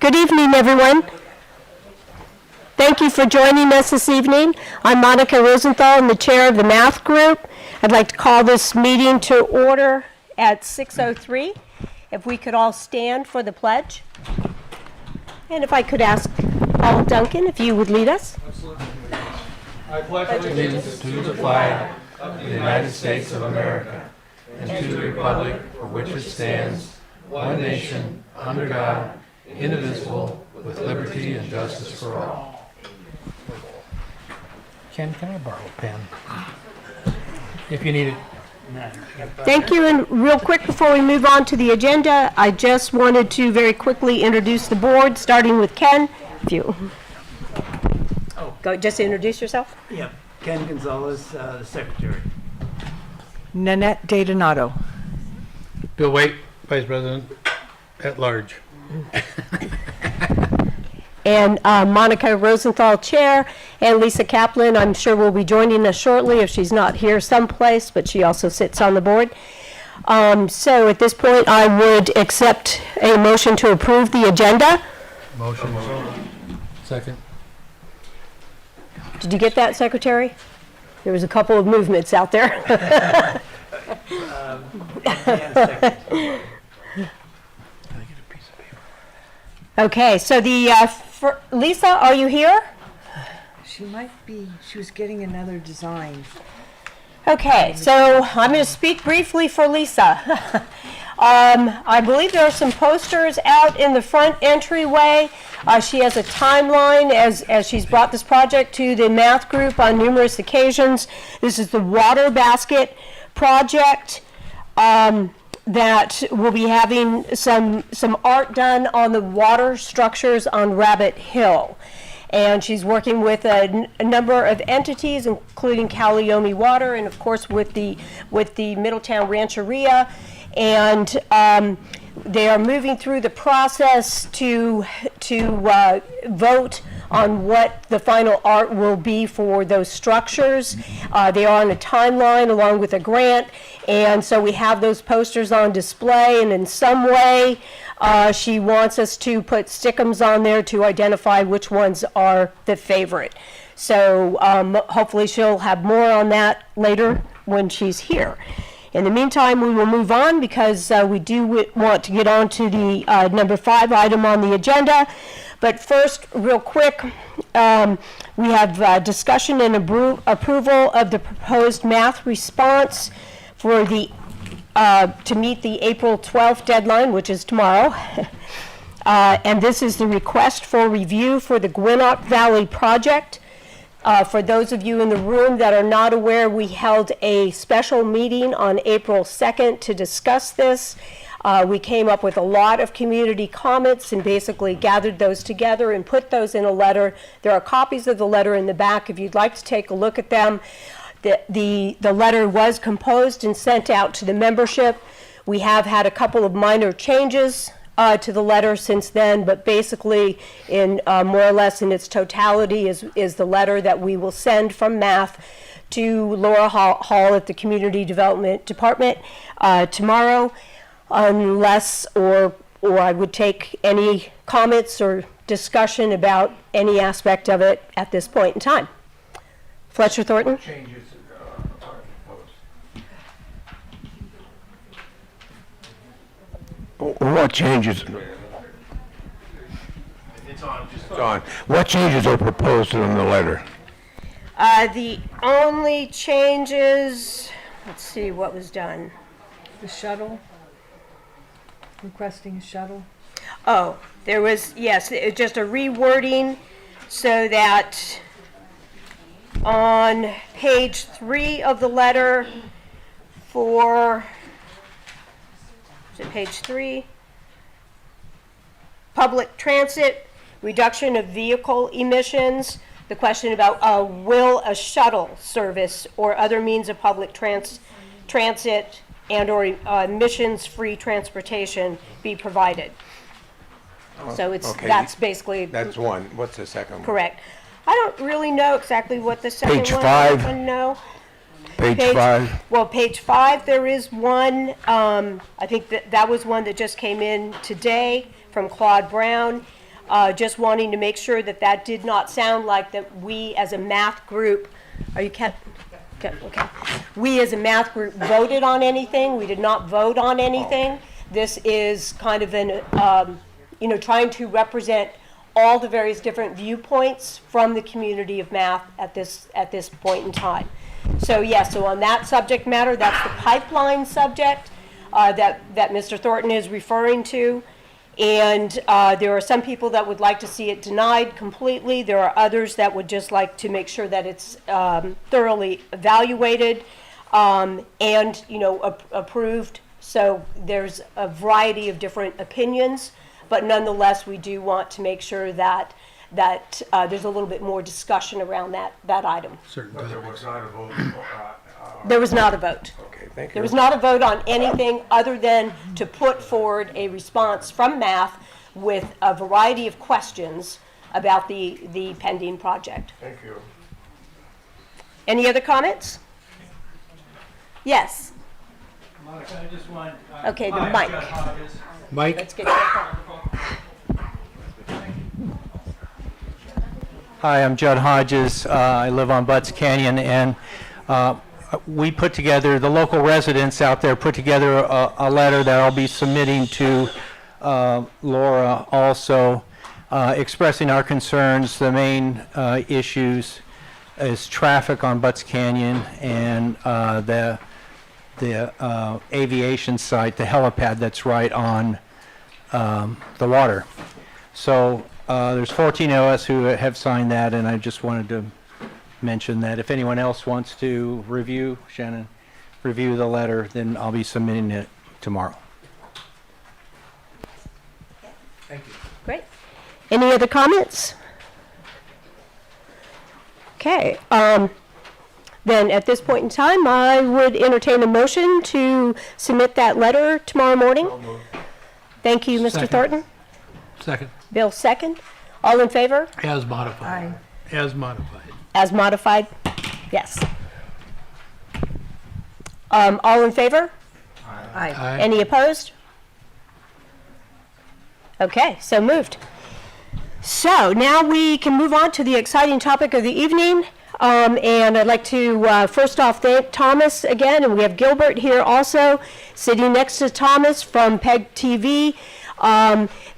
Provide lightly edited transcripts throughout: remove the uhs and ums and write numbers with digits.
Good evening, everyone. Thank you for joining us this evening. I'm Monica Rosenthal, I'm the chair of the math group. I'd like to call this meeting to order at 6:03. If we could all stand for the pledge. And if I could ask Paul Duncan if you would lead us. Absolutely. I pledge allegiance to the flag of the United States of America and to the republic for which it stands, one nation, under God, indivisible, with liberty and justice for all. Ken, can I borrow a pen? If you need it. Thank you, and real quick before we move on to the agenda, I just wanted to very quickly introduce the board, starting with Ken. If you go, just introduce yourself. Yeah, Ken Gonzalez, the secretary. Nanette DeDonato. Bill Waite, Vice President at Large. And Monica Rosenthal, chair, and Lisa Kaplan, I'm sure will be joining us shortly if she's not here someplace, but she also sits on the board. So at this point, I would accept a motion to approve the agenda. Motion. Second. Did you get that, Secretary? There was a couple of movements out there. Okay, so Lisa, are you here? She might be, she was getting another design. Okay, so I'm going to speak briefly for Lisa. I believe there are some posters out in the front entryway. She has a timeline as she's brought this project to the math group on numerous occasions. This is the water basket project that will be having some art done on the water structures on Rabbit Hill. And she's working with a number of entities, including Calliope Water, and of course with the Middletown Rancheria. And they are moving through the process to vote on what the final art will be for those structures. They are on a timeline along with a grant, and so we have those posters on display, and in some way she wants us to put stickums on there to identify which ones are the favorite. So hopefully she'll have more on that later when she's here. In the meantime, we will move on because we do want to get on to the number 5 item on the agenda. But first, real quick, we have discussion and approval of the proposed math response for the to meet the April 12th deadline, which is tomorrow. And this is the request for review for the Gwinnett Valley project. For those of you in the room that are not aware, we held a special meeting on April 2nd to discuss this. We came up with a lot of community comments and basically gathered those together and put those in a letter. There are copies of the letter in the back if you'd like to take a look at them. The letter was composed and sent out to the membership. We have had a couple of minor changes to the letter since then, but basically in more or less in its totality is the letter that we will send from math to Laura Hall at the Community Development Department tomorrow, unless or I would take any comments or discussion about any aspect of it at this point in time. Fletcher Thornton? Changes are proposed. What changes? It's on. Just John, what changes are proposed in the letter? The only changes, let's see what was done. The shuttle, requesting a shuttle. Oh, there was, yes, just a rewording so that on page 3 of the letter for, is it page 3? Public transit, reduction of vehicle emissions. The question about will a shuttle service or other means of public transit and or emissions-free transportation be provided. So it's Okay. that's basically That's one. What's the second one? correct. I don't really know exactly what the second Page one. 5. No. Page 5. Well, page 5, there is one. I think that was one that just came in today from Claude Brown. just wanting to make sure that that did not sound like that we as a math group, are you okay. We as a math group voted on anything. We did not vote on anything. This is kind of an, trying to represent all the various different viewpoints from the community of math at this point in time. So yes, so on that subject matter, that's the pipeline subject that Mr. Thornton is referring to. And there are some people that would like to see it denied completely. There are others that would just like to make sure that it's thoroughly evaluated and approved. So there's a variety of different opinions, but nonetheless, we do want to make sure that there's a little bit more discussion around that item. But there was not a vote. There was not a vote. Okay, thank you. There was not a vote on anything other than to put forward a response from math with a variety of questions about the pending project. Thank you. Any other comments? Yes. Monica, I just want. Okay, the Hi, mic. Jeff Hodges. Mike? Let's get that. Hi, I'm Judd Hodges. I live on Butts Canyon, and we put together, the local residents out there put together a letter that I'll be submitting to Laura also, expressing our concerns. The main issues is traffic on Butts Canyon and the aviation site, the helipad that's right on the water. So there's 14 of us who have signed that, and I just wanted to mention that if anyone else wants to review the letter, then I'll be submitting it tomorrow. Thank you. Great. Any other comments? Okay. Then at this point in time, I would entertain a motion to submit that letter tomorrow morning. Thank you, Mr. Second. Thornton. Second. Bill, second. All in favor? As modified. Aye. As modified. As modified? Yes. All in favor? Aye. Aye. Any opposed? Okay, so moved. So now we can move on to the exciting topic of the evening. And I'd like to first off thank Thomas again, and we have Gilbert here also, sitting next to Thomas from PEG TV.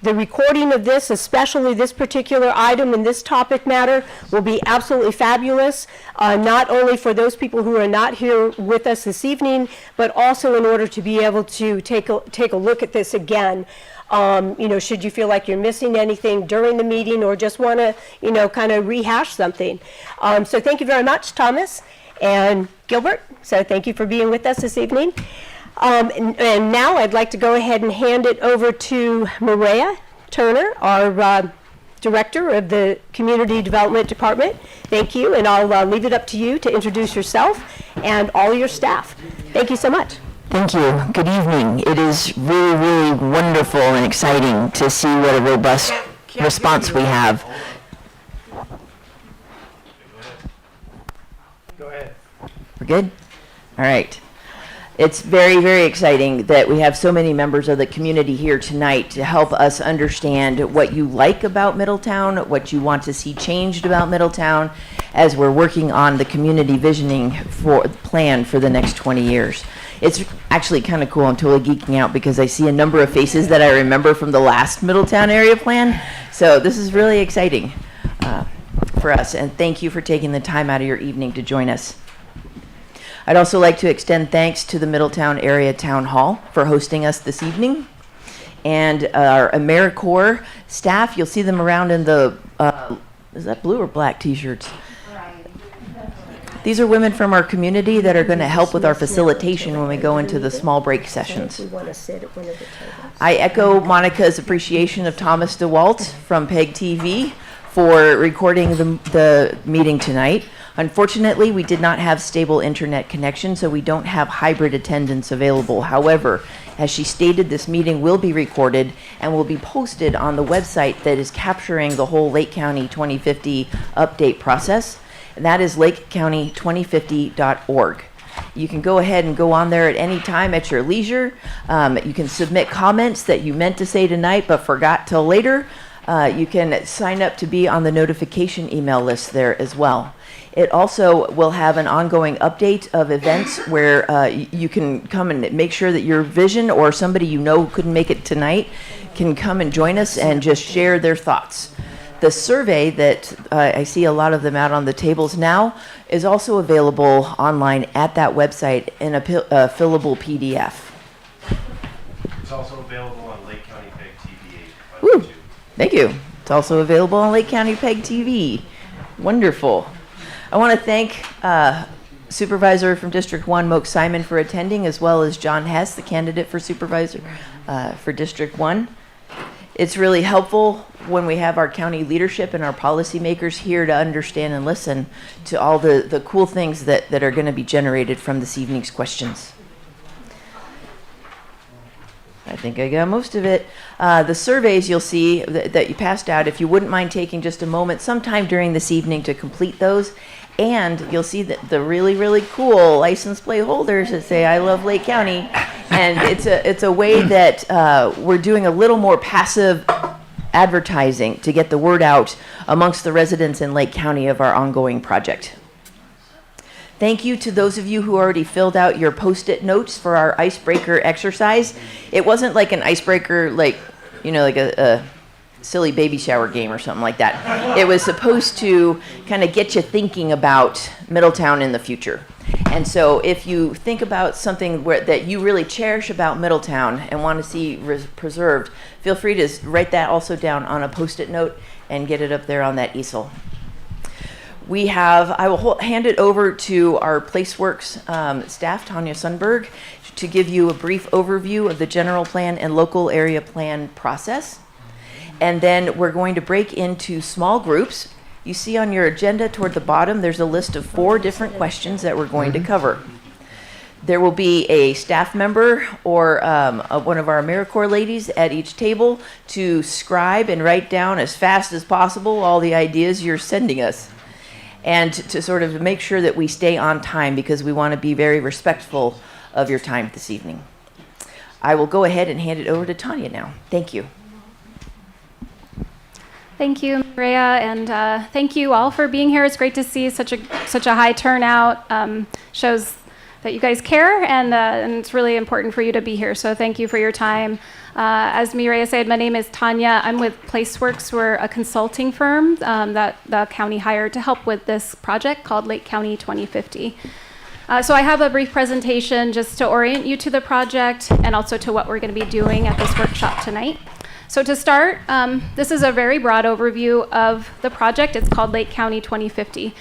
The recording of this, especially this particular item and this topic matter, will be absolutely fabulous, not only for those people who are not here with us this evening, but also in order to be able to take a look at this again. Should you feel like you're missing anything during the meeting or just want to, kind of rehash something. So thank you very much, Thomas and Gilbert. So thank you for being with us this evening. And now I'd like to go ahead and hand it over to Maria Turner, our Director of the Community Development Department. Thank you, and I'll leave it up to you to introduce yourself and all your staff. Thank you so much. Thank you. Good evening. It is really, really wonderful and exciting to see what a robust response we have. Go ahead. We're good? All right. It's very, very exciting that we have so many members of the community here tonight to help us understand what you like about Middletown, what you want to see changed about Middletown, as we're working on the community visioning plan for the next 20 years. It's actually kind of cool. I'm totally geeking out because I see a number of faces that I remember from the last Middletown area plan. So this is really exciting for us. And thank you for taking the time out of your evening to join us. I'd also like to extend thanks to the Middletown Area Town Hall for hosting us this evening. And our AmeriCorps staff, you'll see them around in the, is that blue or black t-shirts? These are women from our community that are going to help with our facilitation when we go into the small break sessions. I echo Monica's appreciation of Thomas DeWalt from PEG TV for recording the meeting tonight. Unfortunately, we did not have stable internet connection, so we don't have hybrid attendance available. However, as she stated, this meeting will be recorded and will be posted on the website that is capturing the whole Lake County 2050 update process, and that is lakecounty2050.org. You can go ahead and go on there at any time at your leisure. You can submit comments that you meant to say tonight but forgot till later. You can sign up to be on the notification email list there as well. It also will have an ongoing update of events where you can come and make sure that your vision or somebody you know who couldn't make it tonight can come and join us and just share their thoughts. The survey that I see a lot of them out on the tables now is also available online at that website in a fillable PDF. It's also available on Lake County Peg TV 8. Woo, thank you. It's also available on Lake County Peg TV. Wonderful. I want to thank Supervisor from District 1, Moak Simon, for attending, as well as John Hess, the candidate for Supervisor for District 1. It's really helpful when we have our county leadership and our policymakers here to understand and listen to all the cool things that are going to be generated from this evening's questions. I think I got most of it. The surveys you'll see that you passed out, if you wouldn't mind taking just a moment sometime during this evening to complete those. And you'll see that the really, really cool license plate holders that say, "I love Lake County." And it's a way that we're doing a little more passive advertising to get the word out amongst the residents in Lake County of our ongoing project. Thank you to those of you who already filled out your Post-it notes for our icebreaker exercise. It wasn't like an icebreaker, like a silly baby shower game or something like that. It was supposed to kind of get you thinking about Middletown in the future. And so if you think about something that you really cherish about Middletown and want to see preserved, feel free to write that also down on a Post-it note and get it up there on that easel. I will hand it over to our PlaceWorks staff, Tanya Sundberg, to give you a brief overview of the general plan and local area plan process. And then we're going to break into small groups. You see on your agenda toward the bottom, there's a list of 4 different questions that we're going to cover. There will be a staff member or one of our AmeriCorps ladies at each table to scribe and write down as fast as possible all the ideas you're sending us. And to sort of make sure that we stay on time, because we want to be very respectful of your time this evening. I will go ahead and hand it over to Tanya now. Thank you. Thank you, Maria, and thank you all for being here. It's great to see such a high turnout. Shows that you guys care, and it's really important for you to be here. So thank you for your time. As Mireya said, my name is Tanya. I'm with PlaceWorks. We're a consulting firm that the county hired to help with this project called Lake County 2050. So I have a brief presentation just to orient you to the project and also to what we're going to be doing at this workshop tonight. So to start, this is a very broad overview of the project. It's called Lake County 2050.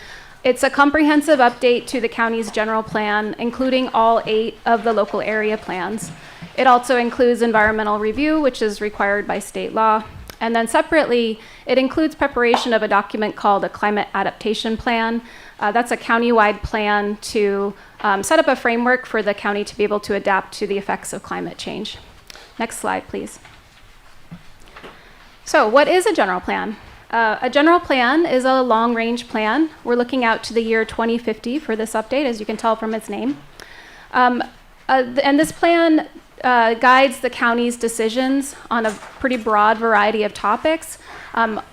It's a comprehensive update to the county's general plan, including all 8 of the local area plans. It also includes environmental review, which is required by state law. And then separately, it includes preparation of a document called a climate adaptation plan. That's a county-wide plan to set up a framework for the county to be able to adapt to the effects of climate change. Next slide, please. So what is a general plan? A general plan is a long-range plan. We're looking out to the year 2050 for this update, as you can tell from its name. And this plan guides the county's decisions on a pretty broad variety of topics, and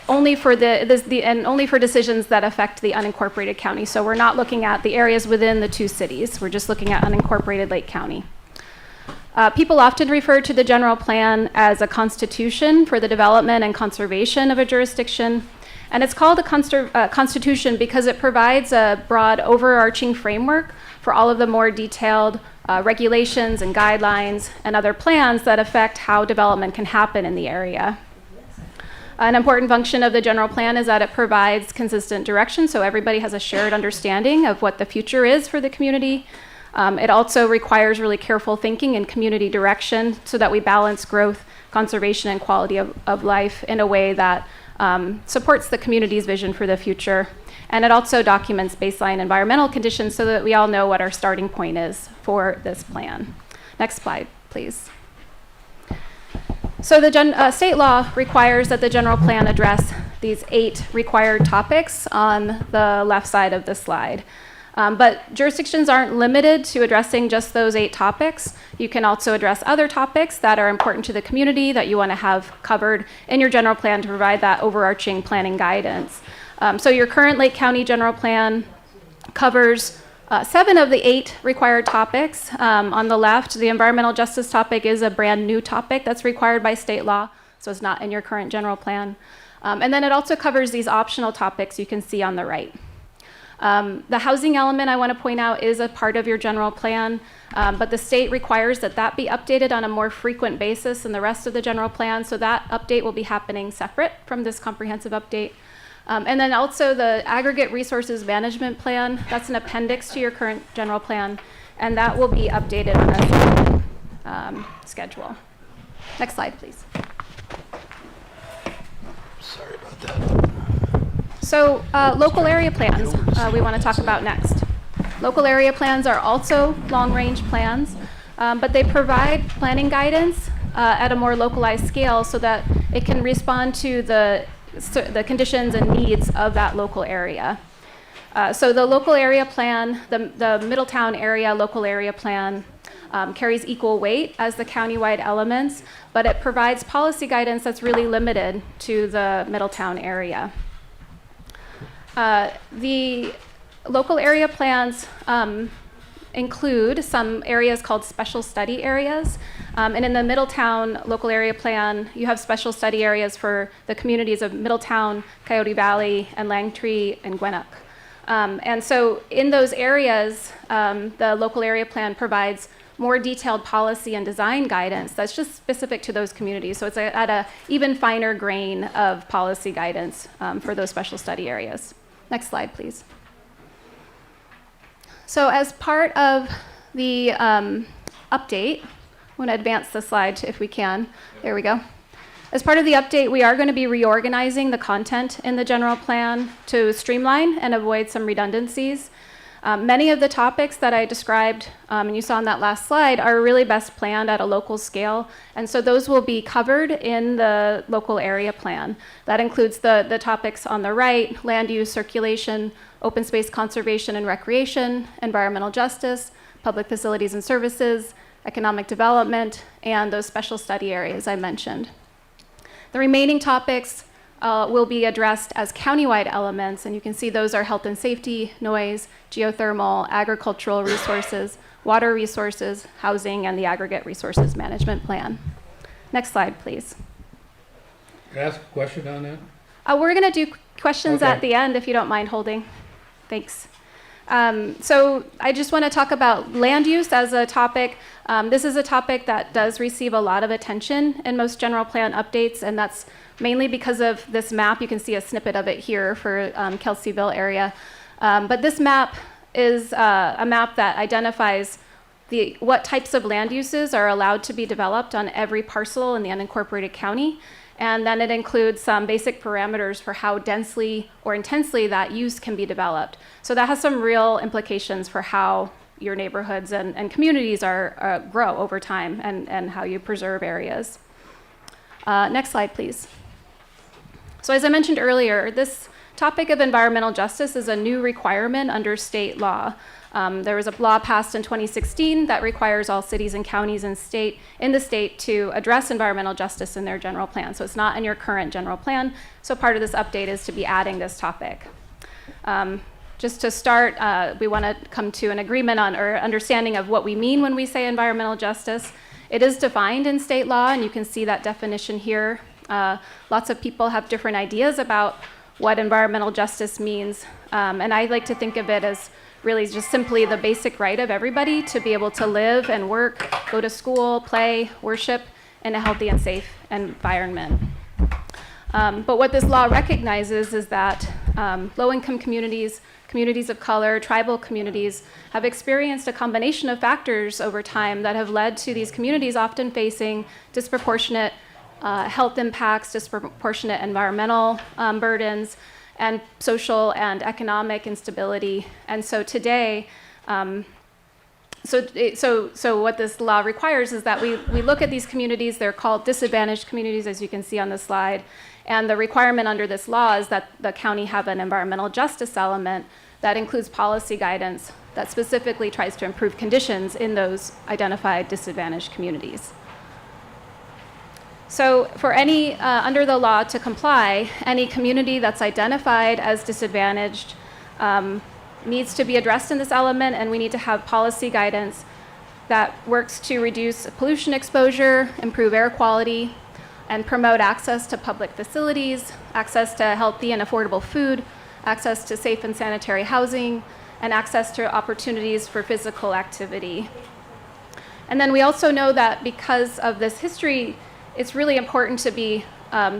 only for decisions that affect the unincorporated county. So we're not looking at the areas within the 2 cities. We're just looking at unincorporated Lake County. People often refer to the general plan as a constitution for the development and conservation of a jurisdiction. And it's called a constitution because it provides a broad overarching framework for all of the more detailed regulations and guidelines and other plans that affect how development can happen in the area. An important function of the general plan is that it provides consistent direction, so everybody has a shared understanding of what the future is for the community. It also requires really careful thinking and community direction so that we balance growth, conservation, and quality of life in a way that supports the community's vision for the future. And it also documents baseline environmental conditions so that we all know what our starting point is for this plan. Next slide, please. So the state law requires that the general plan address these 8 required topics on the left side of the slide. But jurisdictions aren't limited to addressing just those 8 topics. You can also address other topics that are important to the community that you want to have covered in your general plan to provide that overarching planning guidance. So your current Lake County general plan covers 7 of the 8 required topics. On the left, the environmental justice topic is a brand new topic that's required by state law, so it's not in your current general plan. And then it also covers these optional topics you can see on the right. The housing element, I want to point out, is a part of your general plan, but the state requires that that be updated on a more frequent basis than the rest of the general plan, so that update will be happening separate from this comprehensive update. And then also the aggregate resources management plan, that's an appendix to your current general plan, and that will be updated on a separate schedule. Next slide, please. Sorry about that. So local area plans we want to talk about next. Local area plans are also long-range plans, but they provide planning guidance at a more localized scale so that it can respond to the conditions and needs of that local area. So the local area plan, the Middletown area local area plan carries equal weight as the countywide elements, but it provides policy guidance that's really limited to the Middletown area. The local area plans include some areas called special study areas. And in the Middletown local area plan, you have special study areas for the communities of Middletown, Coyote Valley, and Langtree, and Gwinnett. And so in those areas, the local area plan provides more detailed policy and design guidance that's just specific to those communities. So it's at a even finer grain of policy guidance for those special study areas. Next slide, please. So as part of the update, I want to advance the slide if we can. There we go. As part of the update, we are going to be reorganizing the content in the general plan to streamline and avoid some redundancies. Many of the topics that I described and you saw on that last slide are really best planned at a local scale, and so those will be covered in the local area plan. That includes the topics on the right: land use, circulation, open space conservation and recreation, environmental justice, public facilities and services, economic development, and those special study areas I mentioned. The remaining topics will be addressed as countywide elements, and you can see those are health and safety, noise, geothermal, agricultural resources, water resources, housing, and the aggregate resources management plan. Next slide, please. Can I ask a question on that? We're going to do questions Okay. at the end if you don't mind holding. Thanks. So I just want to talk about land use as a topic. This is a topic that does receive a lot of attention in most general plan updates, and that's mainly because of this map. You can see a snippet of it here for Kelseyville area. But this map is a map that identifies what types of land uses are allowed to be developed on every parcel in the unincorporated county. And then it includes some basic parameters for how densely or intensely that use can be developed. So that has some real implications for how your neighborhoods and communities grow over time and how you preserve areas. Next slide, please. So as I mentioned earlier, this topic of environmental justice is a new requirement under state law. There was a law passed in 2016 that requires all cities and counties in the state to address environmental justice in their general plan. So it's not in your current general plan. So part of this update is to be adding this topic. Just to start, we want to come to an agreement on or understanding of what we mean when we say environmental justice. It is defined in state law, and you can see that definition here. Lots of people have different ideas about what environmental justice means, and I like to think of it as really just simply the basic right of everybody to be able to live and work, go to school, play, worship in a healthy and safe environment. But what this law recognizes is that low-income communities, communities of color, tribal communities have experienced a combination of factors over time that have led to these communities often facing disproportionate health impacts, disproportionate environmental burdens, and social and economic instability. And so today, so what this law requires is that we look at these communities. They're called disadvantaged communities, as you can see on the slide. And the requirement under this law is that the county have an environmental justice element that includes policy guidance that specifically tries to improve conditions in those identified disadvantaged communities. So for any, under the law to comply, any community that's identified as disadvantaged needs to be addressed in this element, and we need to have policy guidance that works to reduce pollution exposure, improve air quality, and promote access to public facilities, access to healthy and affordable food, access to safe and sanitary housing, and access to opportunities for physical activity. And then we also know that because of this history, it's really important to be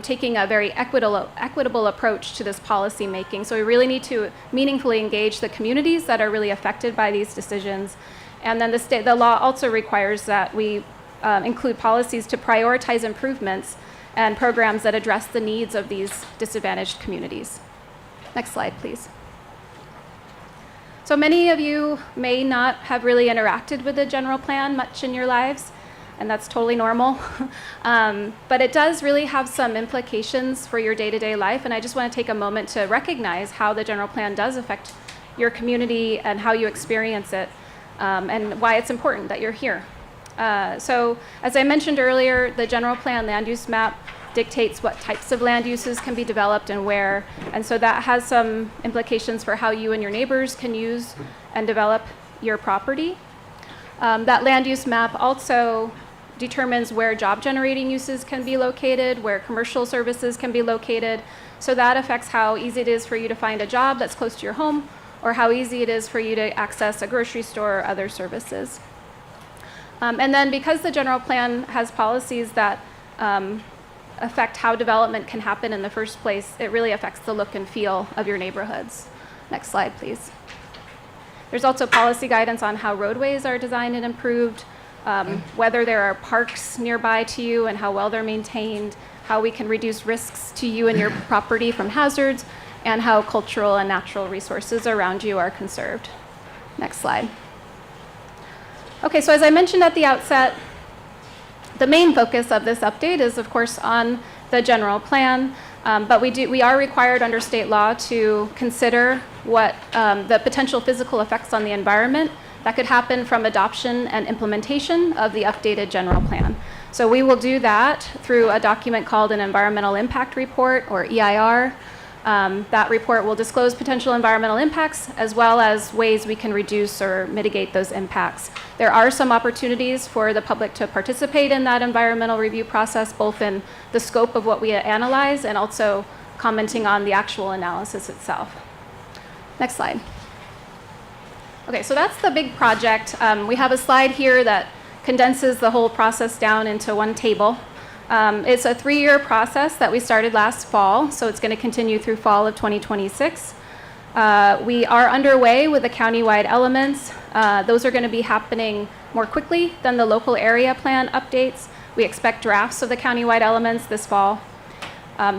taking a very equitable approach to this policy making. So we really need to meaningfully engage the communities that are really affected by these decisions. And then the law also requires that we include policies to prioritize improvements and programs that address the needs of these disadvantaged communities. Next slide, please. So many of you may not have really interacted with the general plan much in your lives, and that's totally normal. But it does really have some implications for your day-to-day life, and I just want to take a moment to recognize how the general plan does affect your community and how you experience it, and why it's important that you're here. So as I mentioned earlier, the general plan land use map dictates what types of land uses can be developed and where, and so that has some implications for how you and your neighbors can use and develop your property. That land use map also determines where job generating uses can be located, where commercial services can be located, so that affects how easy it is for you to find a job that's close to your home, or how easy it is for you to access a grocery store or other services. And then because the general plan has policies that affect how development can happen in the first place, it really affects the look and feel of your neighborhoods. Next slide, please. There's also policy guidance on how roadways are designed and improved, whether there are parks nearby to you and how well they're maintained, how we can reduce risks to you and your property from hazards, and how cultural and natural resources around you are conserved. Next slide. Okay, so as I mentioned at the outset, the main focus of this update is, of course, on the general plan, but we are required under state law to consider what the potential physical effects on the environment that could happen from adoption and implementation of the updated general plan. So we will do that through a document called an Environmental Impact Report, or EIR. That report will disclose potential environmental impacts as well as ways we can reduce or mitigate those impacts. There are some opportunities for the public to participate in that environmental review process, both in the scope of what we analyze and also commenting on the actual analysis itself. Next slide. Okay, so that's the big project. We have a slide here that condenses the whole process down into one table. It's a 3-year process that we started last fall, so it's going to continue through fall of 2026. We are underway with the countywide elements. Those are going to be happening more quickly than the local area plan updates. We expect drafts of the countywide elements this fall.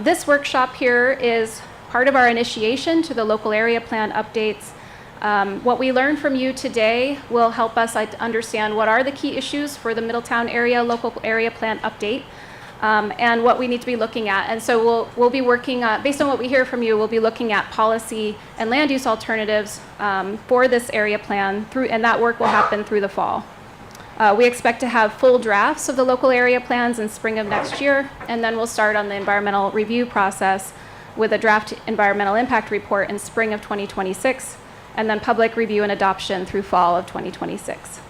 This workshop here is part of our initiation to the local area plan updates. What we learn from you today will help us understand what are the key issues for the Middletown area local area plan update. And what we need to be looking at. And so we'll be working, based on what we hear from you, we'll be looking at policy and land use alternatives for this area plan, and that work will happen through the fall. We expect to have full drafts of the local area plans in spring of next year, and then we'll start on the environmental review process with a draft environmental impact report in spring of 2026, and then public review and adoption through fall of 2026.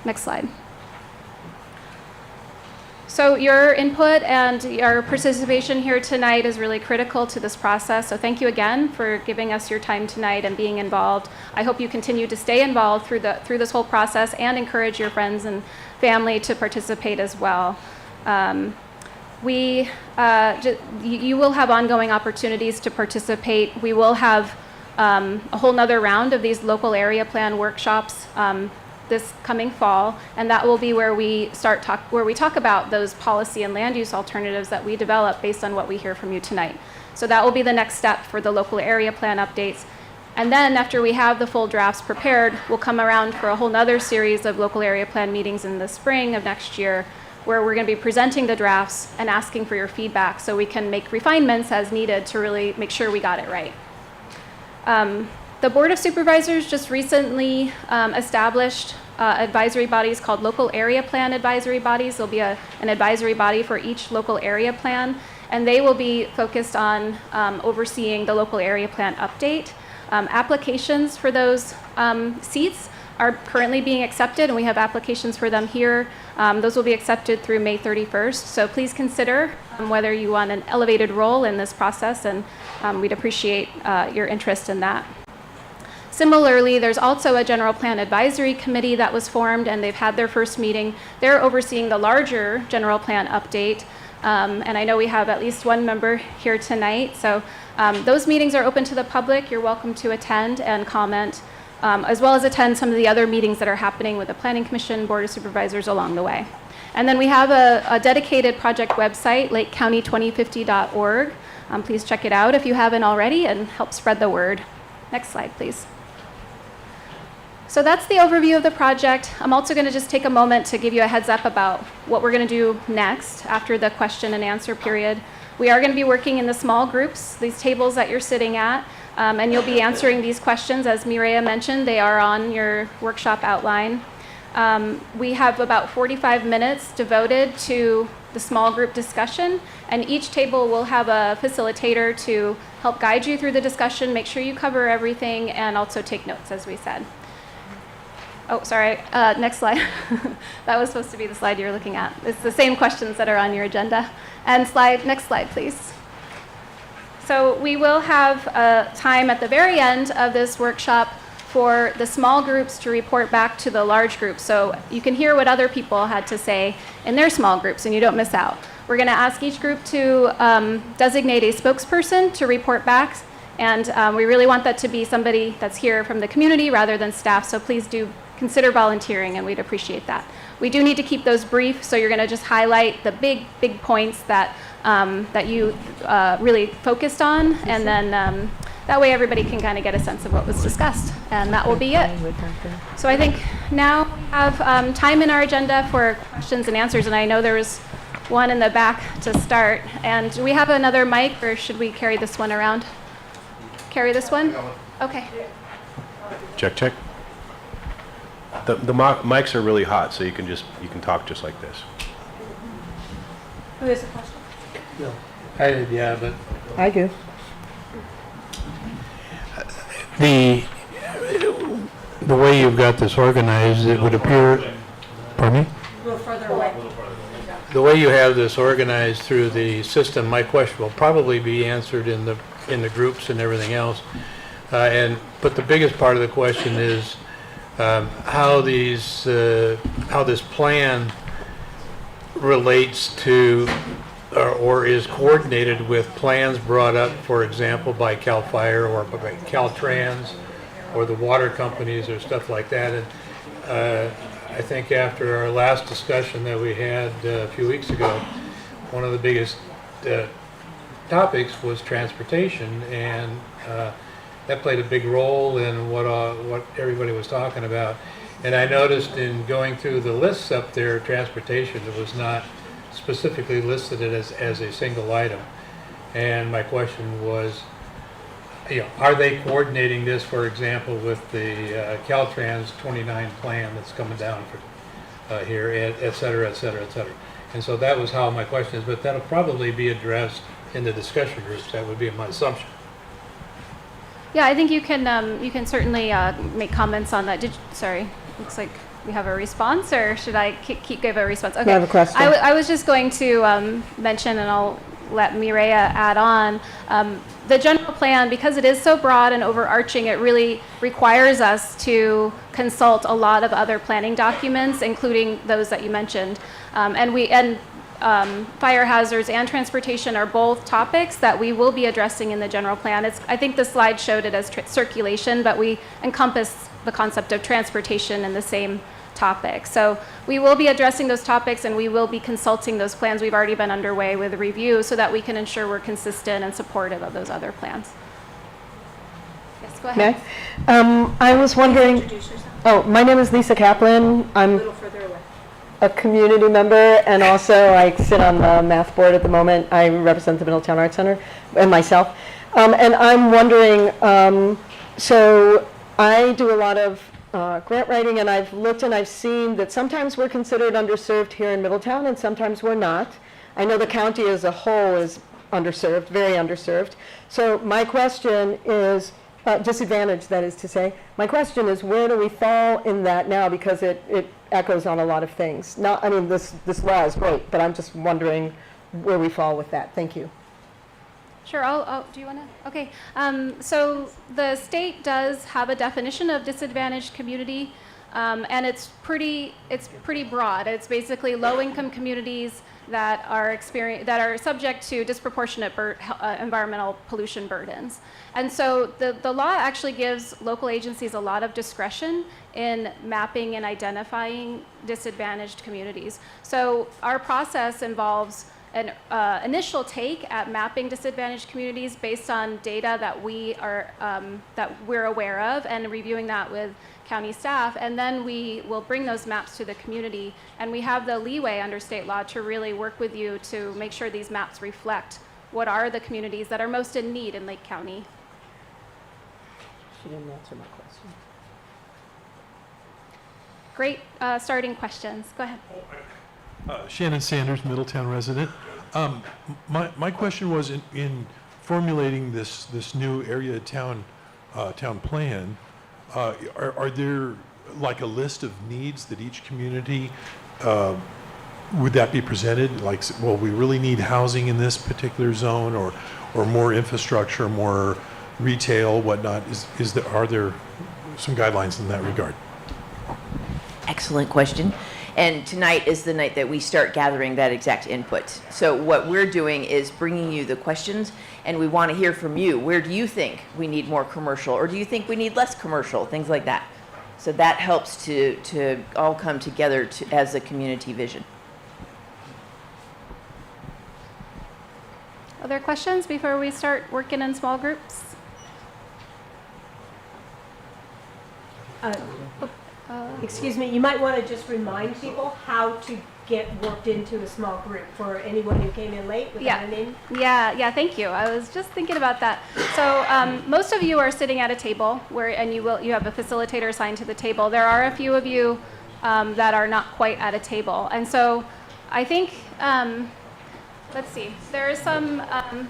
Next slide. So your input and your participation here tonight is really critical to this process. So thank you again for giving us your time tonight and being involved. I hope you continue to stay involved through this whole process and encourage your friends and family to participate as well. You will have ongoing opportunities to participate. We will have a whole nother round of these local area plan workshops this coming fall, and that will be where we talk about those policy and land use alternatives that we develop based on what we hear from you tonight. So that will be the next step for the local area plan updates. And then after we have the full drafts prepared, we'll come around for a whole nother series of local area plan meetings in the spring of next year, where we're going to be presenting the drafts and asking for your feedback so we can make refinements as needed to really make sure we got it right. The Board of Supervisors just recently established advisory bodies called local area plan advisory bodies. There'll be an advisory body for each local area plan, and they will be focused on overseeing the local area plan update. Applications for those seats are currently being accepted, and we have applications for them here. Those will be accepted through May 31st. So please consider whether you want an elevated role in this process, and we'd appreciate your interest in that. Similarly, there's also a general plan advisory committee that was formed, and they've had their first meeting. They're overseeing the larger general plan update. And I know we have at least one member here tonight. So those meetings are open to the public. You're welcome to attend and comment, as well as attend some of the other meetings that are happening with the Planning Commission, Board of Supervisors along the way. And then we have a dedicated project website, lakecounty2050.org. Please check it out if you haven't already and help spread the word. Next slide, please. So that's the overview of the project. I'm also going to just take a moment to give you a heads up about what we're going to do next after the question and answer period. We are going to be working in the small groups, these tables that you're sitting at, and you'll be answering these questions. As Mireya mentioned, they are on your workshop outline. We have about 45 minutes devoted to the small group discussion, and each table will have a facilitator to help guide you through the discussion, make sure you cover everything, and also take notes, as we said. Oh, sorry, next slide. That was supposed to be the slide you're looking at. It's the same questions that are on your agenda. And next slide, please. So we will have time at the very end of this workshop for the small groups to report back to the large groups. So you can hear what other people had to say in their small groups and you don't miss out. We're gonna ask each group to designate a spokesperson to report back. And we really want that to be somebody that's here from the community rather than staff. So please do consider volunteering, and we'd appreciate that. We do need to keep those brief, so you're going to just highlight the big points that that you really focused on, and then that way everybody can kind of get a sense of what was discussed, and that will be it. So I think now we have time in our agenda for questions and answers, and I know there was one in the back to start. And do we have another mic, or should we carry this one around? Carry this one? Okay. Check, check. The mics are really hot, so you can talk just like this. Who has a question? Yeah, but I do. the way you've got this organized, it would appear, pardon me? A little further away. The way you have this organized through the system, my question will probably be answered in the groups and everything else. But the biggest part of the question is how this plan relates to or is coordinated with plans brought up, for example, by CAL FIRE or by Caltrans or the water companies or stuff like that. And I think after our last discussion that we had a few weeks ago, one of the biggest topics was transportation, and that played a big role in what everybody was talking about. And I noticed in going through the lists up there, transportation, it was not specifically listed as a single item. And my question was, are they coordinating this, for example, with the Caltrans 29 plan that's coming down here, et cetera, et cetera, et cetera. And so that was how my question is, but that'll probably be addressed in the discussion groups. That would be my assumption. Yeah, I think you can certainly make comments on that. Sorry, looks like we have a response, or should I give a response? Okay. I have a question. I was just going to mention, and I'll let Mireya add on. The general plan, because it is so broad and overarching, it really requires us to consult a lot of other planning documents, including those that you mentioned. Fire hazards and transportation are both topics that we will be addressing in the general plan. I think the slide showed it as circulation, but we encompass the concept of transportation in the same topic. So we will be addressing those topics, and we will be consulting those plans. We've already been underway with a review so that we can ensure we're consistent and supportive of those other plans. Yes, go ahead. I was wondering, my name is Lisa Kaplan. I'm A little further away. a community member, and also I sit on the math board at the moment. I represent the Middletown Arts Center and myself. And I'm wondering, So I do a lot of grant writing, and I've looked and I've seen that sometimes we're considered underserved here in Middletown, and sometimes we're not. I know the county as a whole is underserved, very underserved. So my question is, disadvantaged, that is to say. My question is, where do we fall in that now? Because it echoes on a lot of things. Not, I mean, this law is great, but I'm just wondering where we fall with that. Thank you. Sure, do you want to? Okay, so the state does have a definition of disadvantaged community, and it's pretty broad. It's basically low-income communities that are subject to disproportionate environmental pollution burdens. And so the law actually gives local agencies a lot of discretion in mapping and identifying disadvantaged communities. So our process involves an initial take at mapping disadvantaged communities based on data that we're aware of, and reviewing that with county staff, and then we will bring those maps to the community, and we have the leeway under state law to really work with you to make sure these maps reflect what are the communities that are most in need in Lake County. She didn't answer my question. Great starting questions. Go ahead. Shannon Sanders, Middletown resident. My question was in formulating this new area town plan. Are there like a list of needs that each community would that be presented? Like, well, we really need housing in this particular zone, or more infrastructure, more retail, whatnot. Are there some guidelines in that regard? Excellent question. And tonight is the night that we start gathering that exact input. So what we're doing is bringing you the questions, and we want to hear from you. Where do you think we need more commercial, or do you think we need less commercial? Things like that. So that helps to all come together as a community vision. Other questions before we start working in small groups? Excuse me, you might want to just remind people how to get worked into a small group for anyone who came in late without a name. Yeah, thank you. I was just thinking about that. So most of you are sitting at a table and you have a facilitator assigned to the table. There are a few of you that are not quite at a table. And so I think, let's see, there's some,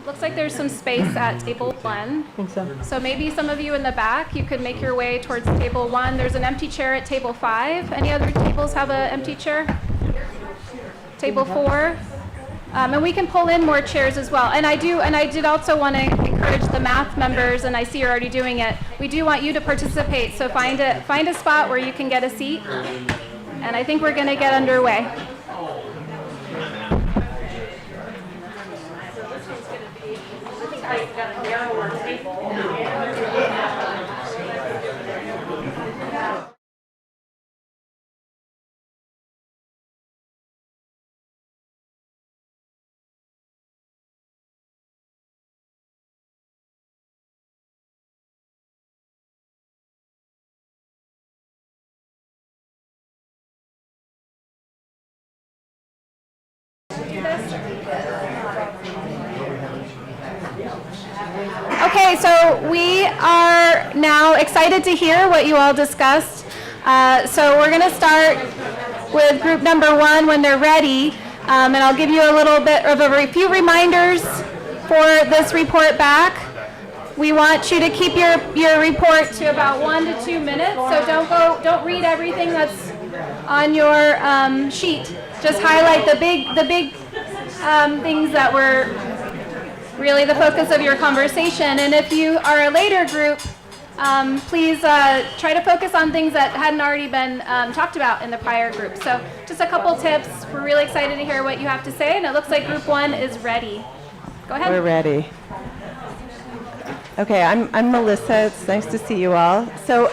looks like there's some space at table 1. I think so. So maybe some of you in the back, you could make your way towards table 1. There's an empty chair at table 5. Any other tables have an empty chair? Table 4. And we can pull in more chairs as well. And I did also want to encourage the math members, and I see you're already doing it. We do want you to participate, so find a spot where you can get a seat. And I think we're going to get underway. Okay, so we are now excited to hear what you all discussed. So we're going to start with group number 1 when they're ready, and I'll give you a little bit of a few reminders for this report back. We want you to keep your report to about 1 to 2 minutes, so don't read everything that's on your sheet. Just highlight the big things that were really the focus of your conversation. And if you are a later group, please try to focus on things that hadn't already been talked about in the prior group. So just a couple tips. We're really excited to hear what you have to say, and it looks like group 1 is ready. Go ahead. We're ready. Okay, I'm Melissa. It's nice to see you all. So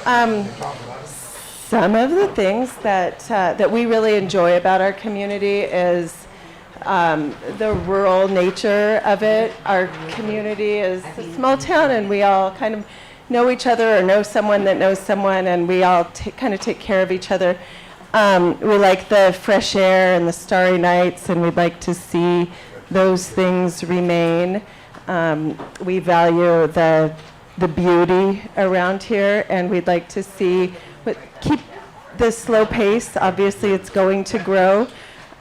some of the things that we really enjoy about our community is the rural nature of it. Our community is a small town, and we all kind of know each other or know someone that knows someone, and we all kind of take care of each other. We like the fresh air and the starry nights, and we'd like to see those things remain. We value the the beauty around here, and we'd like to see, but keep the slow pace. Obviously, it's going to grow,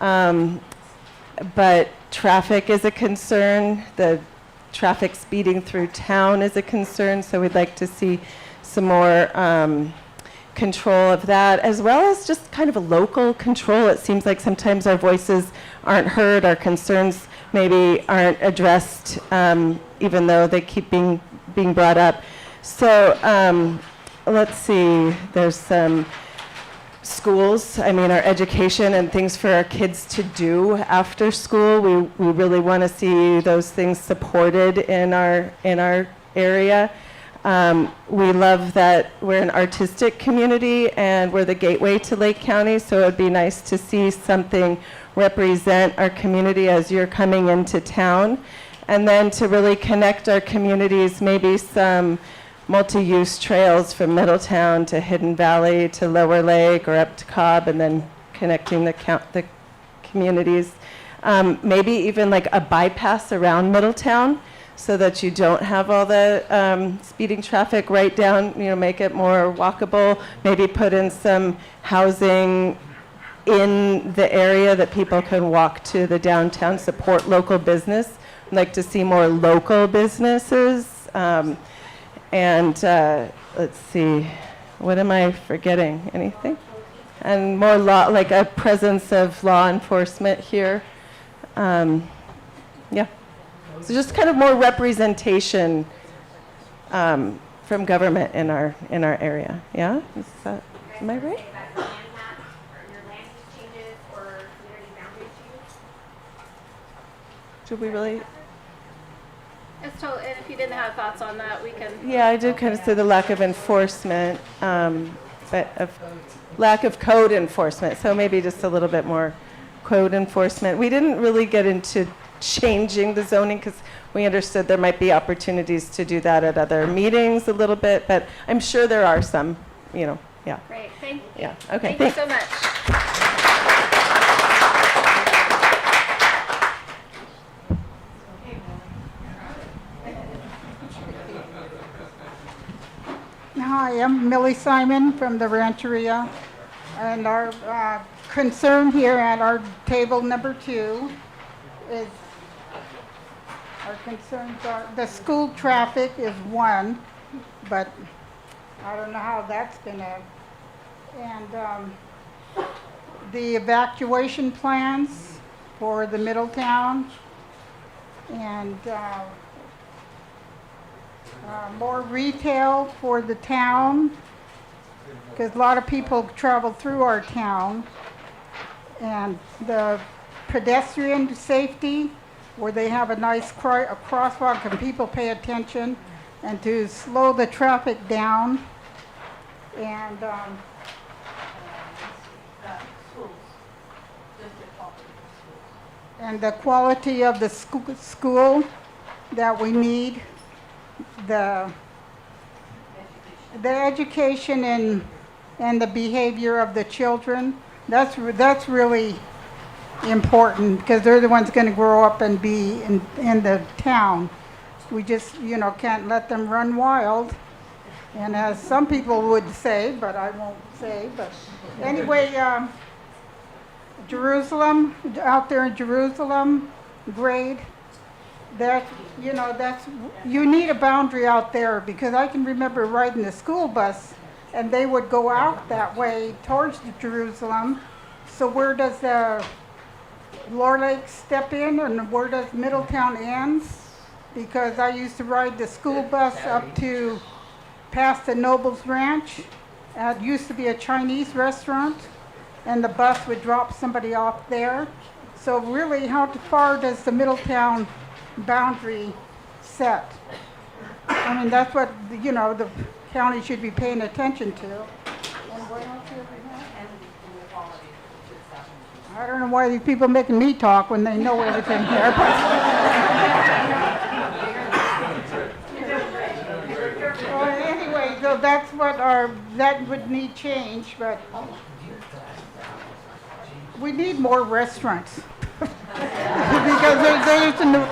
but traffic is a concern. The traffic speeding through town is a concern, so we'd like to see some more control of that, as well as just kind of a local control. It seems like sometimes our voices aren't heard, our concerns maybe aren't addressed, even though they keep being brought up. So let's see, there's some schools, I mean, our education and things for our kids to do after school. We really want to see those things supported in our area. We love that we're an artistic community and we're the gateway to Lake County, so it would be nice to see something represent our community as you're coming into town. And then to really connect our communities, maybe some multi-use trails from Middletown to Hidden Valley to Lower Lake or up to Cobb, and then connecting the communities. Maybe even like a bypass around Middletown, so that you don't have all the speeding traffic right down, make it more walkable. Maybe put in some housing in the area that people can walk to the downtown, support local business. I'd like to see more local businesses. And let's see, what am I forgetting? Anything? And more law, like a presence of law enforcement here. Yeah. So just kind of more representation from government in our area. Yeah? Am I right? Should we really? It's totally, and if you didn't have thoughts on that, we can. Yeah, I did kind of say the lack of enforcement, but of lack of code enforcement. So maybe just a little bit more code enforcement. We didn't really get into changing the zoning because we understood there might be opportunities to do that at other meetings a little bit, but I'm sure there are some, yeah. Great, thank you. Yeah, okay. Thank you so much. Hi, I'm Millie Simon from the Rancheria, and our concern here at our table number 2 is our concerns are the school traffic is one, but I don't know how that's gonna, and the evacuation plans for the Middletown, and more retail for the town, because a lot of people travel through our town, and the pedestrian safety, where they have a nice crosswalk and people pay attention, and to slow the traffic down, and the quality of the school that we need. The education and the behavior of the children, that's really important, because they're the ones going to grow up and be in the town. We just can't let them run wild, and as some people would say, but I won't say, but anyway, Jerusalem, out there in Jerusalem, grade, that's you need a boundary out there, because I can remember riding the school bus and they would go out that way towards the Jerusalem. So where does the Lower Lake step in, and where does Middletown end? Because I used to ride the school bus up to past the Noble's Ranch. It used to be a Chinese restaurant, and the bus would drop somebody off there. So really, how far does the Middletown boundary set? I mean, that's what the county should be paying attention to. And what else do we have? I don't know why these people making me talk when they know everything here. Well, anyway, so that's what that would need change, but we need more restaurants. Because there's no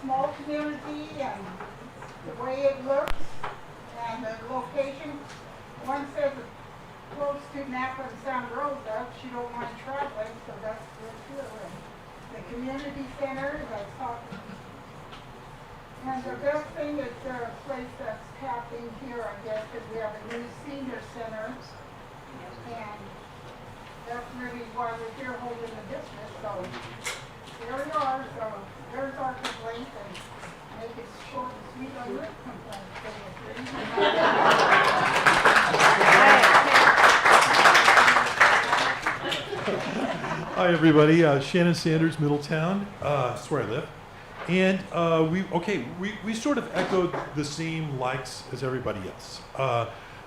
small community and the way it looks and the location. One says it's close to Napa and Santa Rosa. She don't mind traveling, so that's good too. And the community center, that's talking. And the best thing is there a place that's tapping here, I guess, because we have a new senior center. And that's really why we're here holding the business. So there you are. So there's our complaint, and make it short and sweet on your complaint. Hi, everybody. Shannon Sanders, Middletown. That's where I live. And we sort of echoed the same likes as everybody else.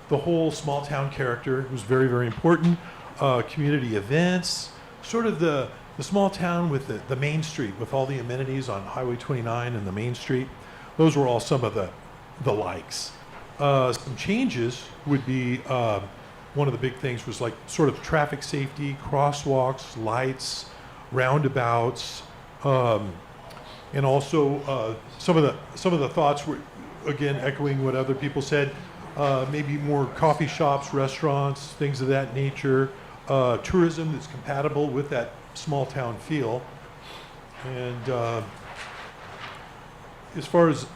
The whole small town character was very, very important. Community events, sort of the small town with the main street with all the amenities on Highway 29 and the main street. Those were all some of the likes. Some changes would be, one of the big things was like sort of traffic safety, crosswalks, lights, roundabouts, and also some of the thoughts were, again, echoing what other people said. Maybe more coffee shops, restaurants, things of that nature. Tourism that's compatible with that small town feel. And as far as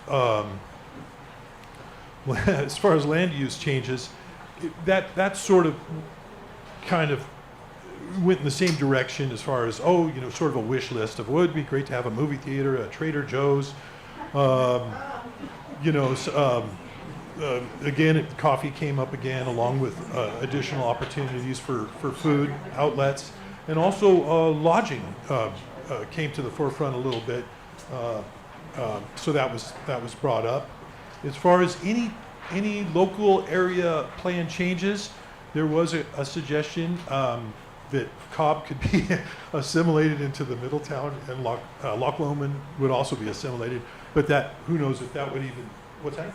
land use changes, that sort of kind of went in the same direction as far as, sort of a wish list of what would be great to have a movie theater, a Trader Joe's, again, coffee came up again, along with additional opportunities for food outlets, and also lodging came to the forefront a little bit. So that was brought up. As far as any local area plan changes, there was a suggestion that Cobb could be assimilated into the Middletown, and Loch Lomond would also be assimilated. But that, who knows if that would even, what's that?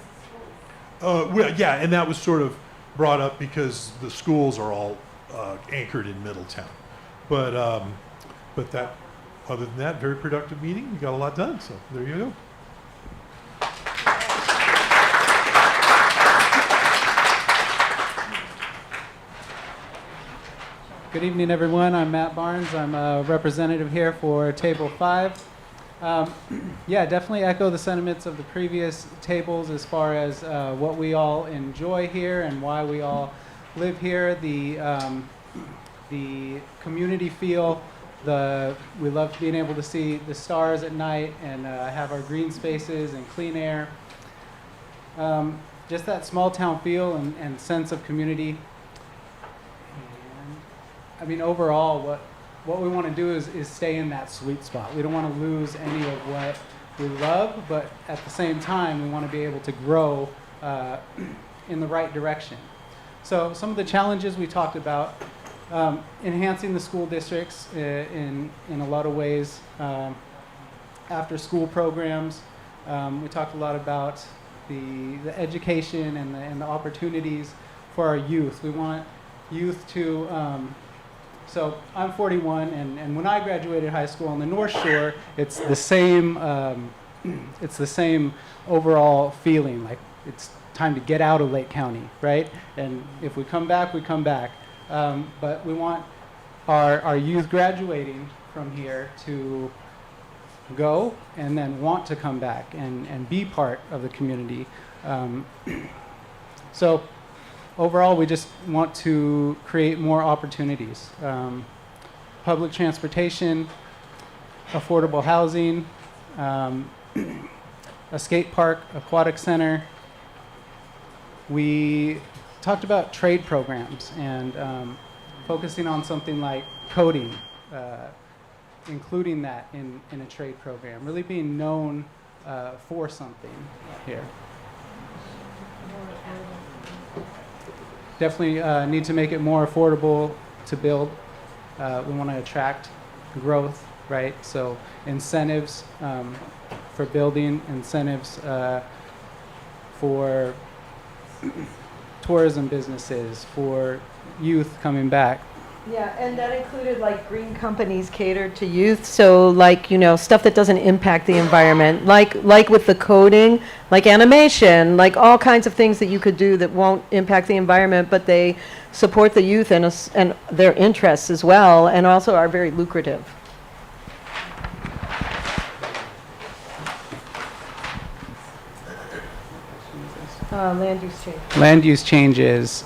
Well, yeah, and that was sort of brought up because the schools are all anchored in Middletown. But that, other than that, very productive meeting. We got a lot done, so there you go. Good evening, everyone. I'm Matt Barnes. I'm a representative here for Table 5. Yeah, definitely echo the sentiments of the previous tables as far as what we all enjoy here and why we all live here. The community feel, we love being able to see the stars at night and have our green spaces and clean air. Just that small town feel and sense of community. I mean, overall, what we want to do is stay in that sweet spot. We don't want to lose any of what we love, but at the same time, we want to be able to grow in the right direction. So some of the challenges we talked about, enhancing the school districts in a lot of ways, after school programs. We talked a lot about the education and the opportunities for our youth. We want youth to, so I'm 41, and when I graduated high school on the North Shore, it's the same overall feeling, like it's time to get out of Lake County, right? And if we come back, we come back. But we want our youth graduating from here to go and then want to come back and be part of the community. So overall, we just want to create more opportunities. Public transportation, affordable housing, a skate park, aquatic center. We talked about trade programs and focusing on something like coding, including that in a trade program, really being known for something here. Definitely need to make it more affordable to build. We want to attract growth, right? So incentives for building, incentives for tourism businesses, for youth coming back. Yeah, and that included like green companies catered to youth, so like, stuff that doesn't impact the environment, like with the coding, like animation, like all kinds of things that you could do that won't impact the environment, but they support the youth and their interests as well, and also are very lucrative. Land use change. Land use changes.